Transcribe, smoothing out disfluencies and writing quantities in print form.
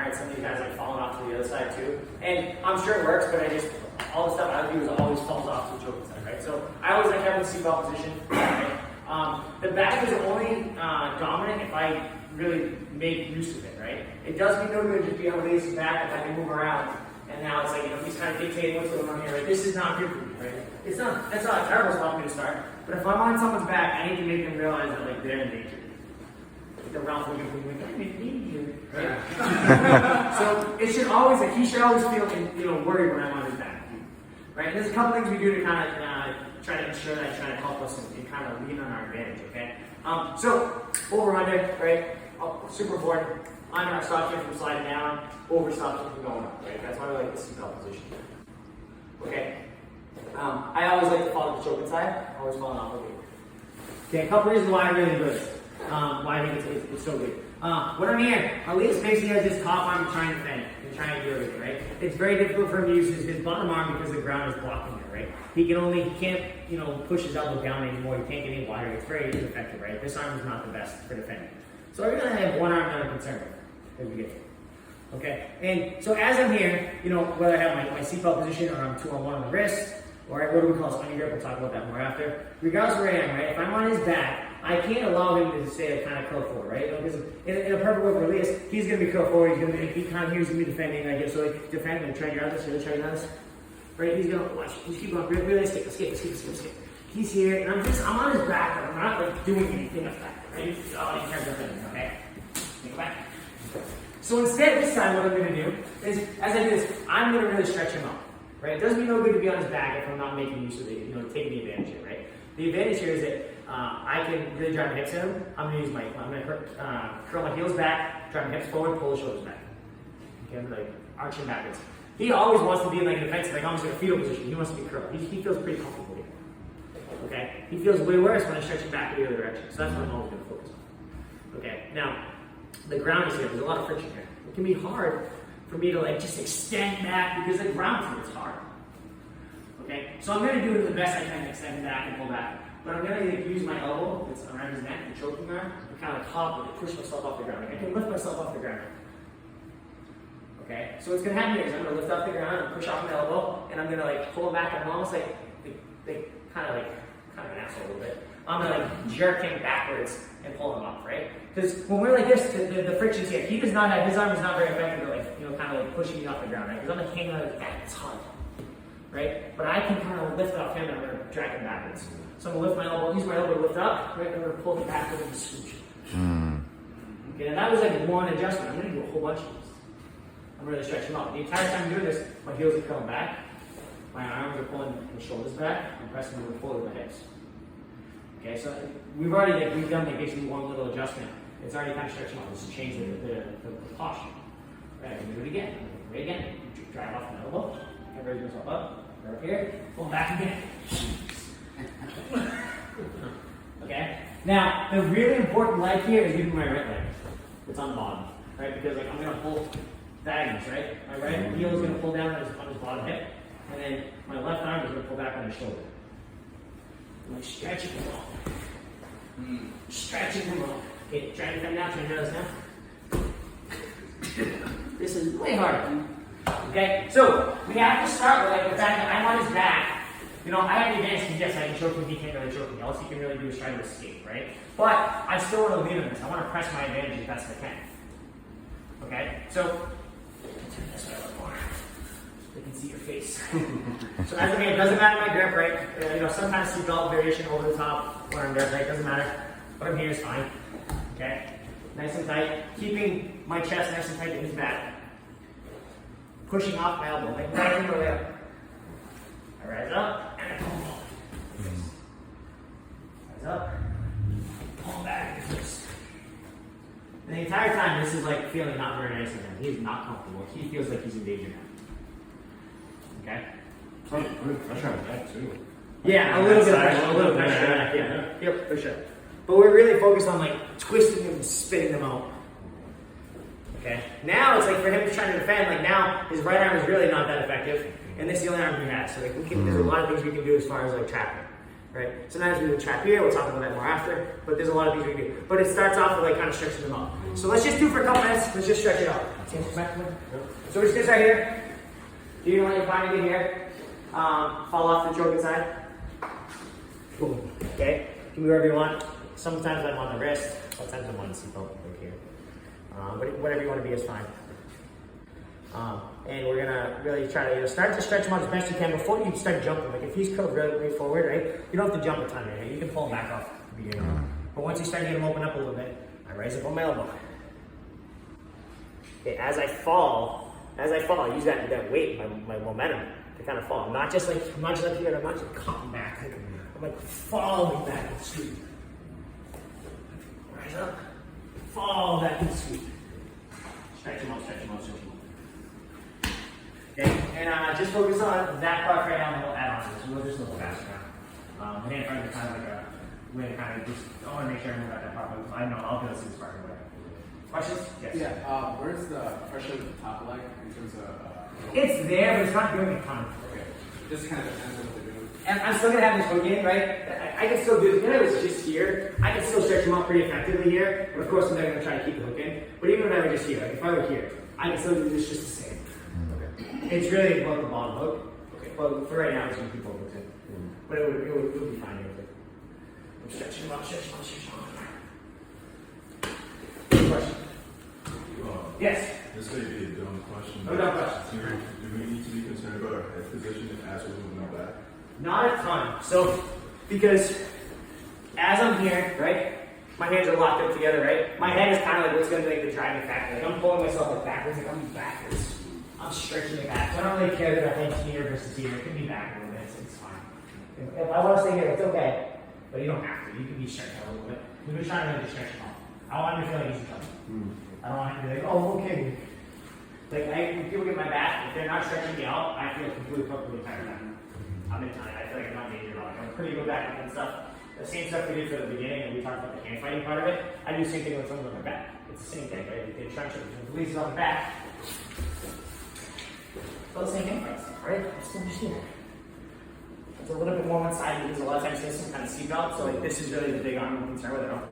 admired some of you guys like falling off to the other side too. And I'm sure it works, but all the stuff I do is always falls off to the choking side, right? So I always like having the seatbelt position, right? The back is only dominant if I really make use of it, right? It does me no good just being on the lady's back if I can move around. And now it's like, you know, he's kind of dictating what's going on here, right? This is not good for me, right? That's not a terrible spot for me to start. But if I'm on someone's back, I need to make them realize that like they're in danger. Like the Ralph looking for me, like, I'm in danger, right? So it should always, like, he should always feel, you know, worried when I'm on his back, right? And there's a couple things we do to kind of try to ensure that I try to help us and kind of lean on our advantage, okay? So over under, right? Super important. Under our stop here from sliding down, over stop here from going up, right? That's why we like the seatbelt position. Okay. I always like to follow the choking side, always falling off of it. Okay, a couple reasons why I really good. Why I think it's so good. When I'm here, Elias basically has his top arm trying to defend and trying to do everything, right? It's very difficult for him to use his bottom arm because the ground is blocking it, right? He can't, you know, push his elbow down anymore. He can't get any wider. It's very ineffective, right? This arm is not the best for defending. So we're gonna have one arm that I'm concerned with as we get here. Okay, and so as I'm here, you know, whether I have my seatbelt position or I'm 2-on-1 on the wrist, or what do we call spinning grip, we'll talk about that more after. Regardless of where I am, right, if I'm on his back, I can't allow him to stay kind of curl forward, right? Because in a perfect way for Elias, he's going to be curl forward, he kind of he's going to be defending, I guess, so like defend and try to get out of this, try to get out of this, right? He's going to watch, just keep going, really escape. He's here, and I'm on his back, but I'm not like doing anything up back, right? Oh, he can't do anything, okay? Go back. So instead, this time, what I'm going to do is, as I do this, I'm going to really stretch him out, right? It does me no good to be on his back if I'm not making use of it, you know, taking the advantage here, right? The advantage here is that I can really drive my hips at him. I'm going to curl my heels back, drive my hips forward, pull the shoulders back. Okay, I'm like arching backwards. He always wants to be in like an defensive, like almost in a fetal position. He wants to be curled. He feels pretty comfortable here. Okay, he feels way worse when I stretch him back in the other direction. So that's what I'm always going to focus on. Okay, now the ground is here. There's a lot of friction here. It can be hard for me to like just extend back because the ground here is hard. Okay, so I'm going to do it the best I can to extend back and pull back. But I'm going to use my elbow that's around his neck, the choking arm, and kind of hop and push myself off the ground. Like I can lift myself off the ground. Okay, so what's going to happen here is I'm going to lift off the ground and push off my elbow, and I'm going to like pull him back. I'm almost like kind of an asshole a little bit. I'm going to like jerk him backwards and pull him off, right? Because when we're like this, the friction's here. He does not have, his arm is not very effective at like, you know, kind of like pushing me off the ground, right? Because I'm like hanging out of his back, it's hard, right? But I can kind of lift off him and I'm going to drag him backwards. So I'm going to lift my elbow, use my elbow to lift up, right? I'm going to pull him back with a swoosh. Okay, and that was like one adjustment. I'm going to do a whole bunch of these. I'm really stretching him out. The entire time I'm doing this, my heels are curling back, my arms are pulling the shoulders back, I'm pressing them forward with my hips. Okay, so we've done like basically one little adjustment. It's already kind of stretching out. Just to change the posture. Right, I'm going to do it again. Right again. Drive off the elbow. Raise yourself up. Right up here. Pull back again. Okay. Now the really important leg here is using my right leg. It's on the bottom, right? Because like I'm going to pull diagonals, right? My right heel is going to pull down on his bottom hip, and then my left arm is going to pull back on his shoulder. I'm like stretching him out. Stretching him out. Okay, try to defend now, try to notice now. This is way harder. Okay, so we have to start with like the fact that I'm on his back. You know, I have the advantage because yes, I can choke him, he can't really choke me. All he can really do is try to escape, right? But I still want to lean on this. I want to press my advantage as best I can. Okay, so turn this way a little more. They can see your face. So as I mean, it doesn't matter my grip, right? You know, sometimes seatbelt variation over the top when I'm there, right? Doesn't matter. But I'm here is fine. Okay, nice and tight. Keeping my chest nice and tight to his back. Pushing off my elbow, like right the way up. I rise up and I pull him off. Rise up, pull him back. And the entire time, this is like feeling not very nice for him. He's not comfortable. He feels like he's in danger now. Okay? Pressure on the back too. Yeah, a little bit of pressure. A little pressure. Yeah. Yep, for sure. But we're really focused on like twisting them and spitting them out. Okay. Now it's like for him trying to defend, like now his right arm is really not that effective, and this is the only arm he has. So like there's a lot of things we can do as far as like trapping, right? Sometimes we do a trap here, we'll talk about that more after, but there's a lot of these we do. But it starts off with like kind of stretching them out. So let's just do for a couple minutes, let's just stretch it out. So we're just gonna start here. You're gonna let your body get here, fall off the choking side. Boom, okay? You can be wherever you want. Sometimes I'm on the wrist, sometimes I'm on the seatbelt right here. But whatever you want to be is fine. And we're gonna really try to start to stretch him out as best you can before you start jumping. Like if he's curved really forward, right? You don't have to jump a ton, right? You can pull him back off at the beginning. But once you start getting him open up a little bit, I raise up on my elbow. Okay, as I fall, I use that weight, my momentum to kind of fall. I'm not just like here, I'm not just coming back. I'm like falling back and sweep. Rise up, fall back and sweep. Stretch him out, stretch him out, stretch him out. Okay, and just focus on that part right now, and we'll add on to this. We'll just a little faster now. The hand part is kind of like a way to kind of just, I want to make sure I move out that part, but I know I'll be able to see this part right. Questions? Yes. Yeah, where's the pressure of the top leg in terms of... It's there, but it's not doing a ton. Okay, just kind of depends on what they're doing. And I'm still going to have this hook in, right? I can still do it. When I was just here, I can still stretch them out pretty effectively here, but of course I'm not going to try to keep the hook in. But even when I was just here, like if I were here, I can still do this just the same. It's really about the bottom hook. Okay. But for right now, it's going to keep both hooks in. But it would be fine here. I'm stretching them out, stretching them out, stretching them out. Good question. Yes? This may be a dumb question. No dumb question. Do we need to be concerned about our head position as we're moving our back? Not a ton. So, because as I'm here, right, my hands are locked up together, right? My head is kind of like what's going to be like the driving factor. Like I'm pulling myself like backwards, like I'm backwards. I'm stretching it back. So I don't really care that my head's here versus here. It can be back a little bit, so it's fine. If I want to stay here, it's okay. But you don't have to. You can be stretched out a little bit. We've been trying to really stretch them out. I want him to feel like he's coming. I don't want him to be like, oh, okay. Like, when people get my back, if they're not stretching me out, I feel completely comfortable the entire time. I'm in time. I feel like I'm not danger at all. I'm pretty good back and stuff. The same stuff we did for the beginning, and we talked about the hand fighting part of it. I do the same thing when someone's on their back. It's the same thing, right? They try to release it on the back. Those same hand fights, right? It's still just here. It's a little bit more one-sided because a lot of times there's some kind of seatbelt, so like this is really the big arm I'm concerned with.